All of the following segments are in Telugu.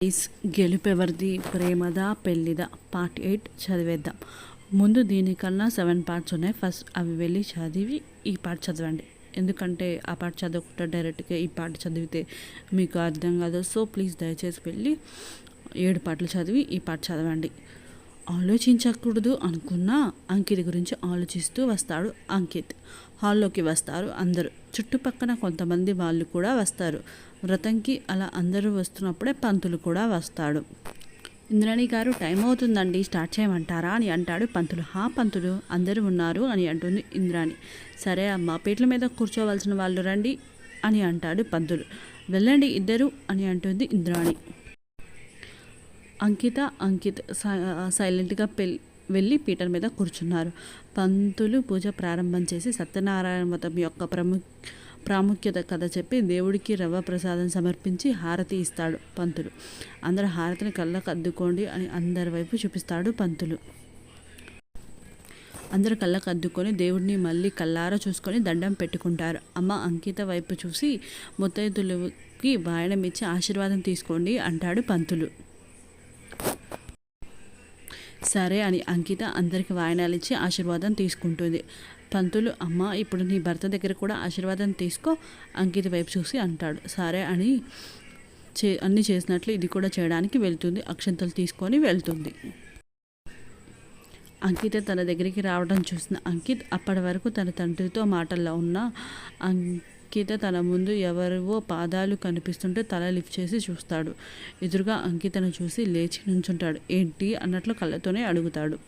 Please గెలుపెవరిది ప్రేమదా పెళ్ళిదా part 8 చదివేద్దాం. ముందు దీనికన్నా 7 పార్ట్స్ ఉన్నాయి. ఫస్ట్ అవి వెళ్ళి చదివి ఈ పార్ట్ చదవండి. ఎందుకంటే ఆ పార్ట్ చదవకుండా డైరెక్ట్గా ఈ పార్ట్ చదివితే మీకు అర్థం కాదు. సో ప్లీజ్ దయచేసి వెళ్ళి 7 పార్ట్లు చదివి ఈ పార్ట్ చదవండి. ఆలోచించకూడదు అనుకున్న అంకిత్ గురించి ఆలోచిస్తూ వస్తాడు అంకిత్. హాల్లోకి వస్తారు అందరూ. చుట్టుపక్కన కొంతమంది వాళ్ళు కూడా వస్తారు. వ్రతంకి అలా అందరూ వస్తున్నప్పుడే పంతులు కూడా వస్తాడు. ఇంద్రాణి గారు, టైం అవుతుందండి, స్టార్ట్ చేయమంటారా అని అంటాడు పంతులు. పంతులు, అందరూ ఉన్నారు అని అంటుంది ఇంద్రాణి. సరే అమ్మ, పీటల మీద కూర్చోవలసిన వాళ్ళు రండి అని అంటాడు పంతులు. వెళ్ళండి ఇద్దరు అని అంటుంది ఇంద్రాణి. అంకిత్ సైలెంట్గా వెళ్ళి పీటల మీద కూర్చున్నారు. పంతులు పూజ ప్రారంభం చేసి సత్యనారాయణ వ్రతం యొక్క ప్రాముఖ్యత కథ చెప్పి దేవుడికి రవ్వ ప్రసాదం సమర్పించి హారతి ఇస్తాడు పంతులు. అందరు హారతిని కళ్ళకు అద్దుకోండి అని అందరి వైపు చూపిస్తాడు పంతులు. అందరు కళ్ళకు అద్దుకొని దేవుడిని మళ్ళీ కళ్ళారా చూసుకొని దండం పెట్టుకుంటారు. అమ్మ అంకిత వైపు చూసి ముత్తైదులకి వాయనం ఇచ్చి ఆశీర్వాదం తీసుకోండి అంటాడు పంతులు. సరే అని అంకిత అందరికి వాయనాలు ఇచ్చి ఆశీర్వాదం తీసుకుంటుంది. పంతులు, అమ్మ ఇప్పుడు నీ భర్త దగ్గర కూడా ఆశీర్వాదం తీసుకో అంకిత వైపు చూసి అంటాడు. సరే అని అన్నీ చేసినట్లు ఇది కూడా చేయడానికి వెళ్తుంది. అక్షంతలు తీసుకొని వెళ్తుంది. అంకిత తన దగ్గరికి రావడం చూసిన అంకిత్ అప్పటి వరకు తన తండ్రితో మాటల్లో ఉన్న అంకిత తన ముందు ఎవరివో పాదాలు కనిపిస్తుంటే తల లిఫ్ట్ చేసి చూస్తాడు. ఎదురుగా అంకితను చూసి లేచి నుంచుంటాడు. ఏంటి అన్నట్లు కళ్ళతోనే అడుగుతాడు.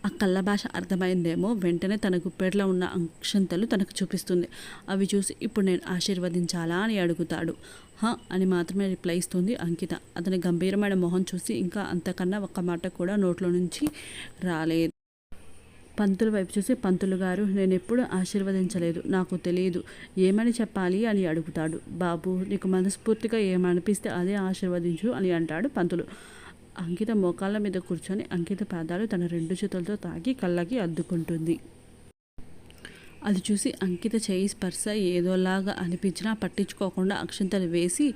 ఆ కళ్ళ భాష అర్థమైందేమో. వెంటనే తన గుప్పెట్లో ఉన్న అక్షంతలు తనకు చూపిస్తుంది. అవి చూసి ఇప్పుడు నేను ఆశీర్వదించాలా అని అడుగుతాడు. అని మాత్రమే రిప్లై ఇస్తుంది అంకిత. అతని గంభీరమైన మొహం చూసి ఇంకా అంతకన్నా ఒక్క మాట కూడా నోట్లో నుంచి రాలేదు. పంతుల వైపు చూసి, పంతులు గారు, నేను ఎప్పుడు ఆశీర్వదించలేదు, నాకు తెలియదు, ఏమని చెప్పాలి అని అడుగుతాడు. బాబు, నీకు మనస్ఫూర్తిగా ఏమనిపిస్తే అదే ఆశీర్వదించు అని అంటాడు పంతులు. అంకిత మోకాళ్ళ మీద కూర్చొని అంకిత పాదాలు తన 2 చేతులతో తాకి కళ్ళకి అద్దుకుంటుంది. అది చూసి అంకిత చేయి స్పర్శ ఏదోలాగా అనిపించినా పట్టించుకోకుండా అక్షంతలు వేసి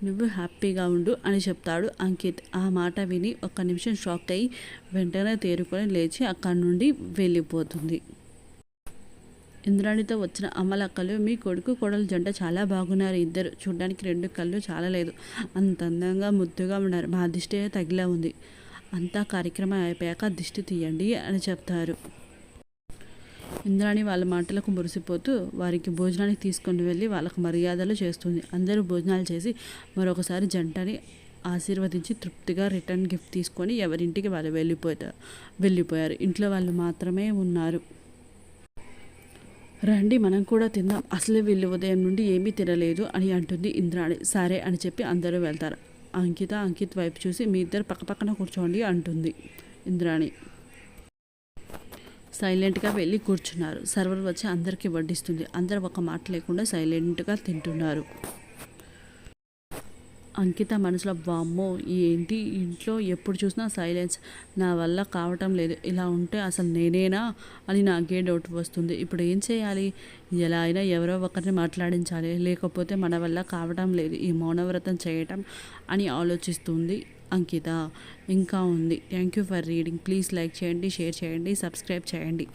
నువ్వు హ్యాపీగా ఉండు అని చెప్తాడు అంకిత్. ఆ మాట విని 1 నిమిషం షాక్ అయ్యి వెంటనే తేరుకొని లేచి అక్కడి నుండి వెళ్ళిపోతుంది. ఇంద్రాణితో వచ్చిన అమ్మలక్కలు, మీ కొడుకు కోడలు జంట చాలా బాగున్నారు. ఇద్దరు చూడడానికి 2 కళ్ళు చాలలేదు, అంత అందంగా ముద్దుగా ఉన్నారు. మా దిష్టి తగిలా ఉంది. అంతా కార్యక్రమం అయిపోయాక దిష్టి తీయండి అని చెప్తారు. ఇంద్రాణి వాళ్ళ మాటలకు మురిసిపోతూ వారికి భోజనానికి తీసుకొని వెళ్ళి వాళ్ళకు మర్యాదలు చేస్తుంది. అందరూ భోజనాలు చేసి మరొకసారి జంటని ఆశీర్వదించి తృప్తిగా రిటర్న్ గిఫ్ట్ తీసుకొని ఎవరింటికి వాళ్ళు వెళ్ళిపోయారు. ఇంట్లో వాళ్ళు మాత్రమే ఉన్నారు. రండి మనం కూడా తిందాం, అసలు వీళ్ళు ఉదయం నుండి ఏమీ తినలేదు అని అంటుంది ఇంద్రాణి. సరే అని చెప్పి అందరూ వెళ్తారు. అంకిత్ వైపు చూసి, మీ ఇద్దరు పక్కపక్కన కూర్చోండి అంటుంది ఇంద్రాణి. సైలెంట్గా వెళ్ళి కూర్చున్నారు. సర్వర్ వచ్చి అందరికీ వడ్డిస్తుంది. అందరూ ఒక మాట లేకుండా సైలెంట్గా తింటున్నారు. అంకిత మనసులో, వామ్మో ఏంటి ఇంట్లో ఎప్పుడు చూసినా సైలెన్స్, నా వల్ల కావటం లేదు, ఇలా ఉంటే అసలు నేనేనా అని నాకే డౌట్ వస్తుంది. ఇప్పుడు ఏం చేయాలి? ఎలా అయినా ఎవరో ఒకరిని మాట్లాడించాలి, లేకపోతే మన వల్ల కావటం లేదు ఈ మౌనవ్రతం చేయటం అని ఆలోచిస్తుంది అంకిత. ఇంకా ఉంది. Thank you for reading. Please like చేయండి, షేర్ చేయండి, సబ్స్క్రైబ్ చేయండి.